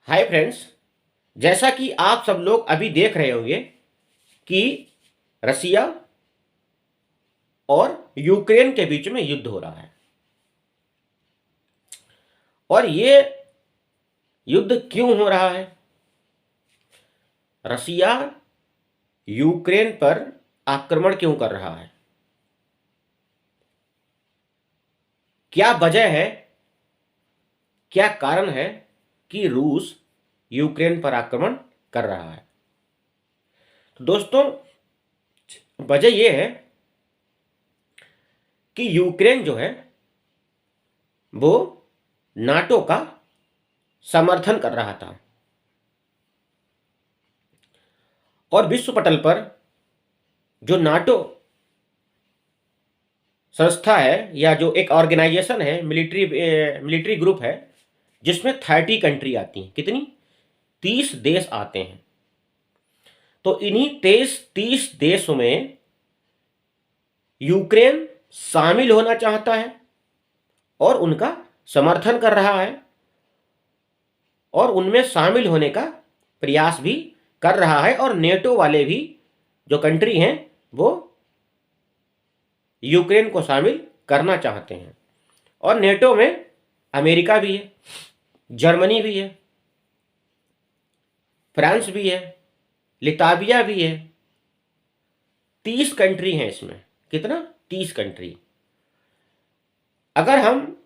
Hi friends. जैसा कि आप सब लोग अभी देख रहे होंगे कि रसिया और यूक्रेन के बीच में युद्ध हो रहा है और ये युद्ध क्यों हो रहा है। रसिया यूक्रेन पर आक्रमण क्यों कर रहा है, क्या वजह है, क्या कारण है कि रूस यूक्रेन पर आक्रमण कर रहा है। तो दोस्तों, वजह यह है कि यूक्रेन जो है वो नाटो का समर्थन कर रहा था और विश्व पटल पर जो नाटो संस्था है या जो एक ऑर्गेनाइजेशन है, मिलिट्री ग्रुप है, जिसमें 30 कंट्री आती हैं। कितनी? 30 देश आते हैं। तो इन्हीं 30 देशों में यूक्रेन शामिल होना चाहता है और उनका समर्थन कर रहा है और उनमें शामिल होने का प्रयास भी कर रहा है। और नेटो वाले भी जो कंट्री हैं वो यूक्रेन को शामिल करना चाहते हैं। और नेटो में अमेरिका भी है, जर्मनी भी है, फ्रांस भी है, लिताविया भी है। 30 कंट्री हैं इसमें। कितना? 30 कंट्री। अगर हम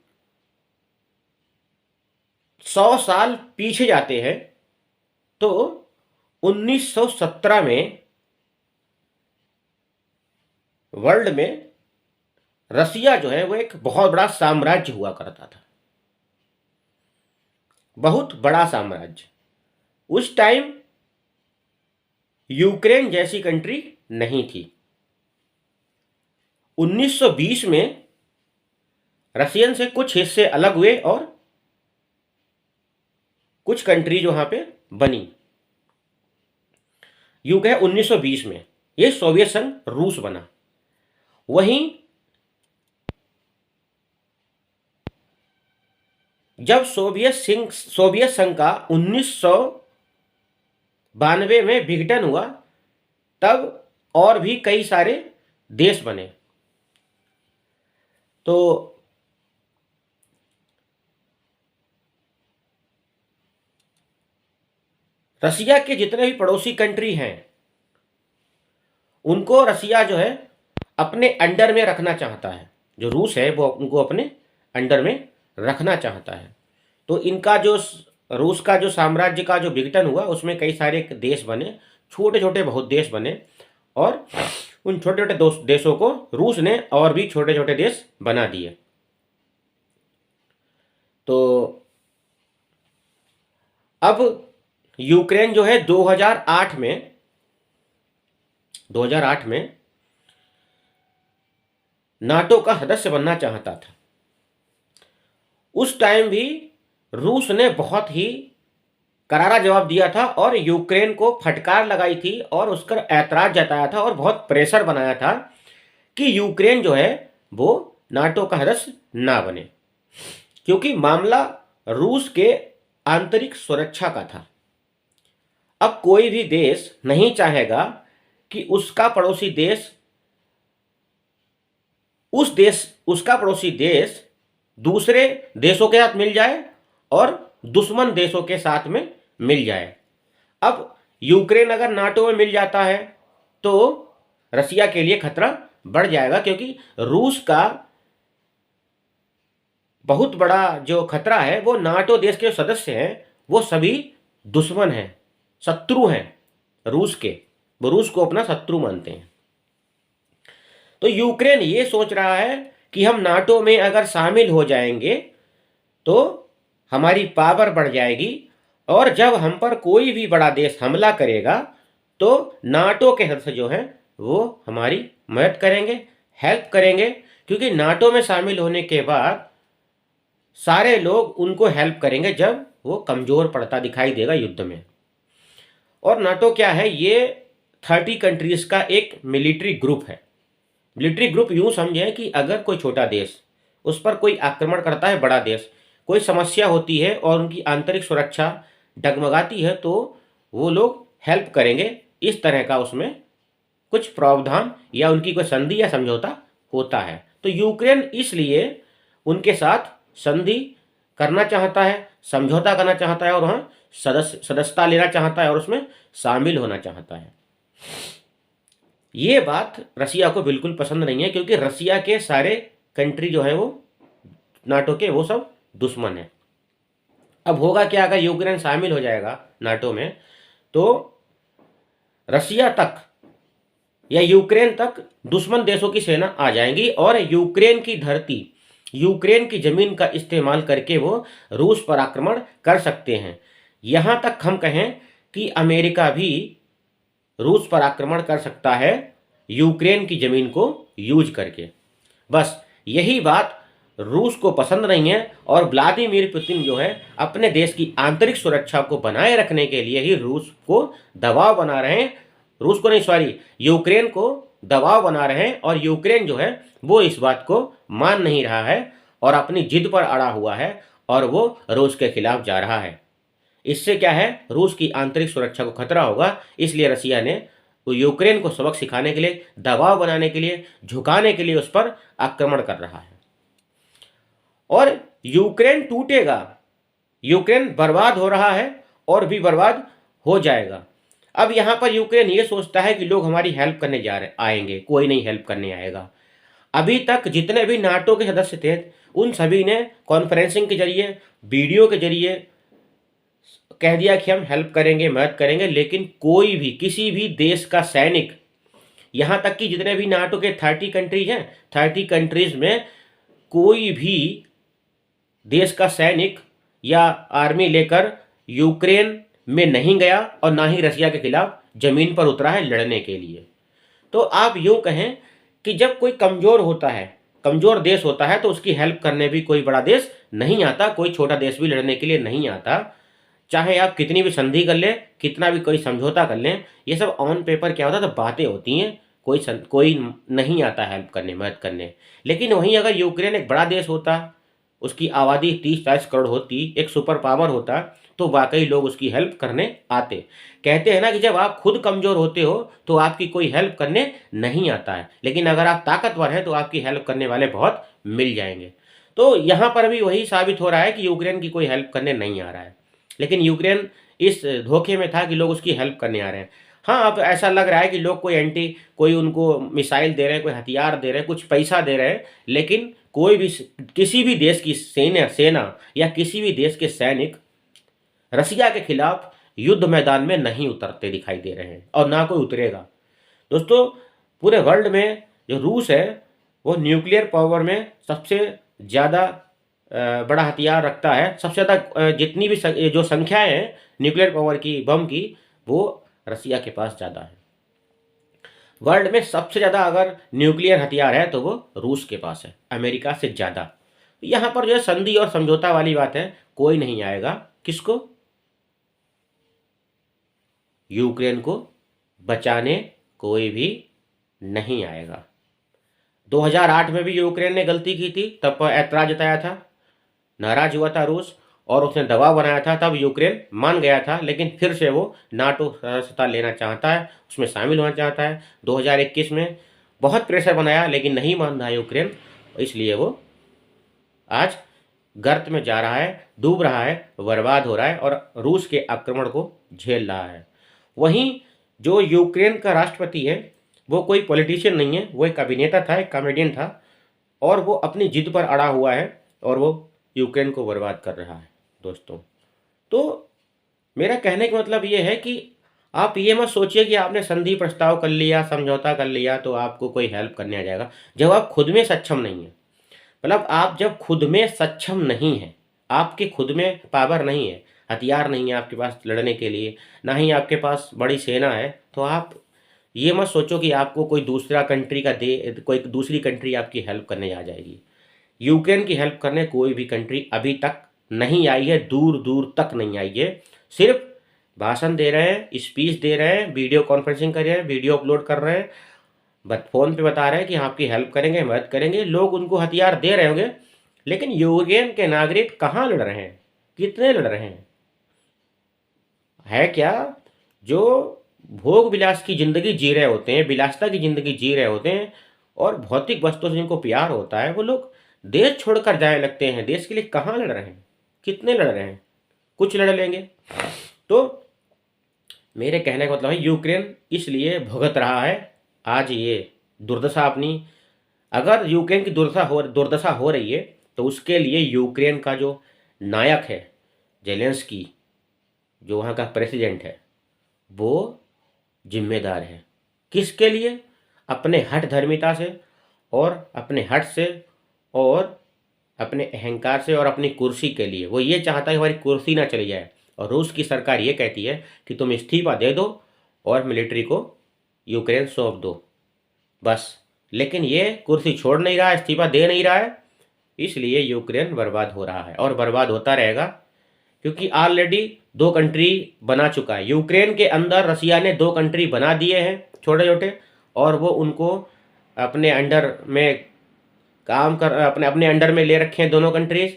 100 साल पीछे जाते हैं तो 1917 में वर्ल्ड में रसिया जो है वो एक बहुत बड़ा साम्राज्य हुआ करता था, बहुत बड़ा साम्राज्य। उस टाइम यूक्रेन जैसी कंट्री नहीं थी। 1920 में रशियन से कुछ हिस्से अलग हुए और कुछ कंट्री जो वहां पे बनी। युग है 1920 में ये सोवियत संघ रूस बना। वहीं जब सोवियत संघ का 1992 में विघटन हुआ तब और भी कई सारे देश बने। तो रसिया के जितने भी पड़ोसी कंट्री हैं उनको रसिया जो है अपने अंडर में रखना चाहता है। जो रूस है वो उनको अपने अंडर में रखना चाहता है। तो इनका जो रूस का जो साम्राज्य का जो विघटन हुआ उसमें कई सारे देश बने, छोटे छोटे बहुत देश बने। और उन छोटे छोटे देशों को रूस ने और भी छोटे छोटे देश बना दिए। तो अब यूक्रेन जो है 2008 में नाटो का सदस्य बनना चाहता था। उस टाइम भी रूस ने बहुत ही करारा जवाब दिया था और यूक्रेन को फटकार लगाई थी और उसका ऐतराज जताया था और बहुत प्रेशर बनाया था कि यूक्रेन जो है वो नाटो का सदस्य ना बने, क्योंकि मामला रूस के आंतरिक सुरक्षा का था। अब कोई भी देश नहीं चाहेगा कि उसका पड़ोसी देश दूसरे देशों के साथ मिल जाए और दुश्मन देशों के साथ में मिल जाए। अब यूक्रेन अगर नाटो में मिल जाता है तो रसिया के लिए खतरा बढ़ जाएगा, क्योंकि रूस का बहुत बड़ा जो खतरा है वो नाटो देश के सदस्य हैं वो सभी दुश्मन हैं, शत्रु हैं रूस के। वो रूस को अपना शत्रु मानते हैं। तो यूक्रेन ये सोच रहा है कि हम नाटो में अगर शामिल हो जाएंगे तो हमारी पावर बढ़ जाएगी और जब हम पर कोई भी बड़ा देश हमला करेगा तो नाटो के सदस्य जो हैं वो हमारी मदद करेंगे, हेल्प करेंगे। क्योंकि नाटो में शामिल होने के बाद सारे लोग उनको हेल्प करेंगे जब वो कमज़ोर पड़ता दिखाई देगा युद्ध में। और नाटो क्या है? ये 30 कंट्रीज़ का एक मिलिट्री ग्रुप है। मिलिट्री ग्रुप यूं समझें कि अगर कोई छोटा देश उस पर कोई आक्रमण करता है, बड़ा देश, कोई समस्या होती है और उनकी आंतरिक सुरक्षा डगमगाती है तो वो लोग हेल्प करेंगे, इस तरह का उसमें कुछ प्रावधान या उनकी कोई संधि या समझौता होता है। तो यूक्रेन इसलिए उनके साथ संधि करना चाहता है, समझौता करना चाहता है और वहाँ सदस्यता लेना चाहता है और उसमें शामिल होना चाहता है। ये बात रसिया को बिल्कुल पसंद नहीं है, क्योंकि रसिया के सारे कंट्री जो है वो नाटो के वो सब दुश्मन है। अब होगा क्या, अगर यूक्रेन शामिल हो जाएगा नाटो में तो रसिया तक या यूक्रेन तक दुश्मन देशों की सेना आ जाएंगी और यूक्रेन की धरती, यूक्रेन की जमीन का इस्तेमाल करके वो रूस पर आक्रमण कर सकते हैं। यहां तक हम कहें कि अमेरिका भी रूस पर आक्रमण कर सकता है यूक्रेन की जमीन को यूज करके। बस यही बात रूस को पसंद नहीं है और व्लादिमीर पुतिन जो है अपने देश की आंतरिक सुरक्षा को बनाए रखने के लिए ही रूस को दबाव बना रहे हैं, रूस को नहीं सॉरी यूक्रेन को दबाव बना रहे हैं। और यूक्रेन जो है वो इस बात को मान नहीं रहा है और अपनी जिद पर अड़ा हुआ है और वो रूस के खिलाफ जा रहा है। इससे क्या है, रूस की आंतरिक सुरक्षा को खतरा होगा, इसलिए रसिया ने यूक्रेन को सबक सिखाने के लिए, दबाव बनाने के लिए, झुकाने के लिए उस पर आक्रमण कर रहा है। और यूक्रेन टूटेगा, यूक्रेन बर्बाद हो रहा है और भी बर्बाद हो जाएगा। अब यहां पर यूक्रेन ये सोचता है कि लोग हमारी हेल्प करने आएंगे, कोई नहीं हेल्प करने आएगा। अभी तक जितने भी नाटो के सदस्य थे उन सभी ने कॉन्फ्रेंसिंग के जरिए, वीडियो के जरिए कह दिया कि हम हेल्प करेंगे, मदद करेंगे, लेकिन कोई भी किसी भी देश का सैनिक, यहां तक कि जितने भी नाटो के 30 कंट्रीज हैं, 30 कंट्रीज में कोई भी देश का सैनिक या आर्मी लेकर यूक्रेन में नहीं गया और ना ही रसिया के खिलाफ जमीन पर उतरा है लड़ने के लिए। तो आप यूं कहें कि जब कोई कमजोर होता है, कमजोर देश होता है, तो उसकी हेल्प करने भी कोई बड़ा देश नहीं आता, कोई छोटा देश भी लड़ने के लिए नहीं आता। चाहे आप कितनी भी संधि कर लें, कितना भी कोई समझौता कर लें, ये सब ऑन पेपर क्या होता है, तो बातें होती हैं, कोई नहीं आता हेल्प करने, मदद करने। लेकिन वहीं अगर यूक्रेन एक बड़ा देश होता, उसकी आबादी 30-40 करोड़ होती, एक सुपर पावर होता, तो वाकई लोग उसकी हेल्प करने आते। कहते हैं ना कि जब आप खुद कमजोर होते हो तो आपकी कोई हेल्प करने नहीं आता है, लेकिन अगर आप ताकतवर हैं तो आपकी हेल्प करने वाले बहुत मिल जाएंगे। तो यहाँ पर भी वही साबित हो रहा है कि यूक्रेन की कोई हेल्प करने नहीं आ रहा है, लेकिन यूक्रेन इस धोखे में था कि लोग उसकी हेल्प करने आ रहे हैं। हाँ, अब ऐसा लग रहा है कि लोग कोई उनको मिसाइल दे रहे हैं, कोई हथियार दे रहे हैं, कुछ पैसा दे रहे हैं, लेकिन कोई भी किसी भी देश की सेना या किसी भी देश के सैनिक रसिया के खिलाफ युद्ध मैदान में नहीं उतरते दिखाई दे रहे हैं और ना कोई उतरेगा। दोस्तों, पूरे वर्ल्ड में जो रूस है वो न्यूक्लियर पावर में सबसे ज़्यादा बड़ा हथियार रखता है। सबसे ज़्यादा जितनी भी जो संख्याएं हैं न्यूक्लियर पावर की, बम की, वो रसिया के पास ज़्यादा है। वर्ल्ड में सबसे ज़्यादा अगर न्यूक्लियर हथियार है तो वो रूस के पास है, अमेरिका से ज़्यादा। यहाँ पर जो है संधि और समझौता वाली बात है, कोई नहीं आएगा। किसको? यूक्रेन को बचाने कोई भी नहीं आएगा। 2008 में भी यूक्रेन ने गलती की थी, तब ऐतराज जताया था, नाराज हुआ था रूस और उसने दबाव बनाया था, तब यूक्रेन मान गया था, लेकिन फिर से वो नाटो सदस्यता लेना चाहता है, उसमें शामिल होना चाहता है। 2021 में बहुत प्रेशर बनाया लेकिन नहीं मान रहा यूक्रेन, इसलिए वो आज गर्त में जा रहा है, डूब रहा है, बर्बाद हो रहा है और रूस के आक्रमण को झेल रहा है। वहीं जो यूक्रेन का राष्ट्रपति है वो कोई पॉलिटिशियन नहीं है, वो एक अभिनेता था, एक कॉमेडियन था और वो अपनी जिद पर अड़ा हुआ है और वो यूक्रेन को बर्बाद कर रहा है। दोस्तों, तो मेरा कहने का मतलब ये है कि आप ये मत सोचिए कि आपने संधि प्रस्ताव कर लिया, समझौता कर लिया तो आपको कोई हेल्प करने आ जाएगा, जब आप खुद में सक्षम नहीं है। मतलब आप जब खुद में सक्षम नहीं है, आपके खुद में पावर नहीं है, हथियार नहीं है आपके पास लड़ने के लिए, ना ही आपके पास बड़ी सेना है, तो आप ये मत सोचो कि आपको कोई दूसरा कंट्री कोई दूसरी कंट्री आपकी हेल्प करने आ जाएगी। यूक्रेन की हेल्प करने कोई भी कंट्री अभी तक नहीं आई है, दूर दूर तक नहीं आई है। सिर्फ भाषण दे रहे हैं, स्पीच दे रहे हैं, वीडियो कॉन्फ्रेंसिंग कर रहे हैं, वीडियो अपलोड कर रहे हैं, फ़ोन पे बता रहे हैं कि आपकी हेल्प करेंगे, मदद करेंगे, लोग उनको हथियार दे रहे होंगे, लेकिन यूक्रेन के नागरिक कहाँ लड़ रहे हैं, कितने लड़ रहे हैं? है क्या, जो भोग विलास की ज़िंदगी जी रहे होते हैं, विलासिता की ज़िंदगी जी रहे होते हैं और भौतिक वस्तुओं से जिनको प्यार होता है, वो लोग देश छोड़कर जाने लगते हैं। देश के लिए कहाँ लड़ रहे हैं, कितने लड़ रहे हैं, कुछ लड़ लेंगे। तो मेरे कहने का मतलब है यूक्रेन इसलिए भुगत रहा है आज ये दुर्दशा अपनी। अगर यूक्रेन की दुर्दशा हो रही है तो उसके लिए यूक्रेन का जो नायक है जेलेंस्की, जो वहाँ का प्रेसिडेंट है, वो जिम्मेदार है। किसके लिए? अपने हठ धर्मिता से और अपने हठ से और अपने अहंकार से और अपनी कुर्सी के लिए। वो ये चाहता है हमारी कुर्सी ना चली जाए और रूस की सरकार ये कहती है कि तुम इस्तीफा दे दो और मिलिट्री को यूक्रेन सौंप दो, बस। लेकिन ये कुर्सी छोड़ नहीं रहा है, इस्तीफा दे नहीं रहा है, इसलिए यूक्रेन बर्बाद हो रहा है और बर्बाद होता रहेगा। क्योंकि ऑलरेडी 2 कंट्री बना चुका है यूक्रेन के अंदर। रसिया ने 2 कंट्री बना दिए हैं छोटे छोटे, और वो उनको अपने अंडर में काम कर अपने अपने अंडर में ले रखे हैं दोनों कंट्रीज,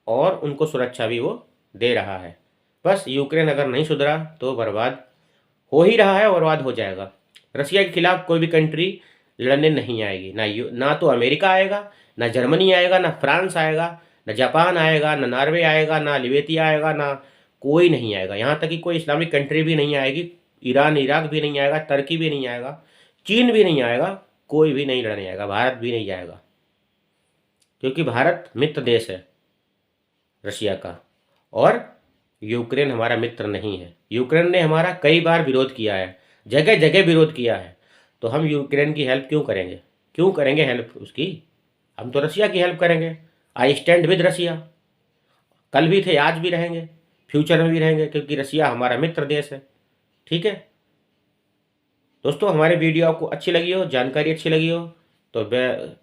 और उनको सुरक्षा भी वो दे रहा है। बस यूक्रेन अगर नहीं सुधरा तो बर्बाद हो ही रहा है और बर्बाद हो जाएगा। रसिया के खिलाफ कोई भी कंट्री लड़ने नहीं आएगी, ना तो अमेरिका आएगा, ना जर्मनी आएगा, ना फ्रांस आएगा, ना जापान आएगा, ना नॉर्वे आएगा, ना लिवेतिया आएगा, ना कोई नहीं आएगा। यहाँ तक कि कोई इस्लामिक कंट्री भी नहीं आएगी, ईरान इराक भी नहीं आएगा, तुर्की भी नहीं आएगा, चीन भी नहीं आएगा, कोई भी नहीं लड़ने आएगा, भारत भी नहीं जाएगा। क्योंकि भारत मित्र देश है रशिया का, और यूक्रेन हमारा मित्र नहीं है। यूक्रेन ने हमारा कई बार विरोध किया है, जगह जगह विरोध किया है, तो हम यूक्रेन की हेल्प क्यों करेंगे? क्यों करेंगे हेल्प उसकी? हम तो रसिया की हेल्प करेंगे। आई स्टैंड विद रसिया। कल भी थे, आज भी रहेंगे, फ्यूचर में भी रहेंगे, क्योंकि रसिया हमारा मित्र देश है। ठीक है दोस्तों, हमारी वीडियो आपको अच्छी लगी हो, जानकारी अच्छी लगी हो, तो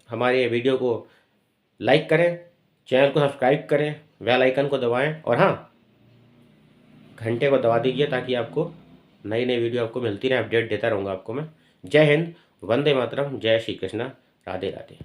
हमारे वीडियो को लाइक करें, चैनल को सब्सक्राइब करें, बेल आइकन को दबाएं, और हाँ, घंटे को दबा दीजिए ताकि आपको नई नई वीडियो आपको मिलती रहे। अपडेट देता रहूँगा आपको मैं। जय हिंद, वंदे मातरम, जय श्री कृष्णा, राधे राधे।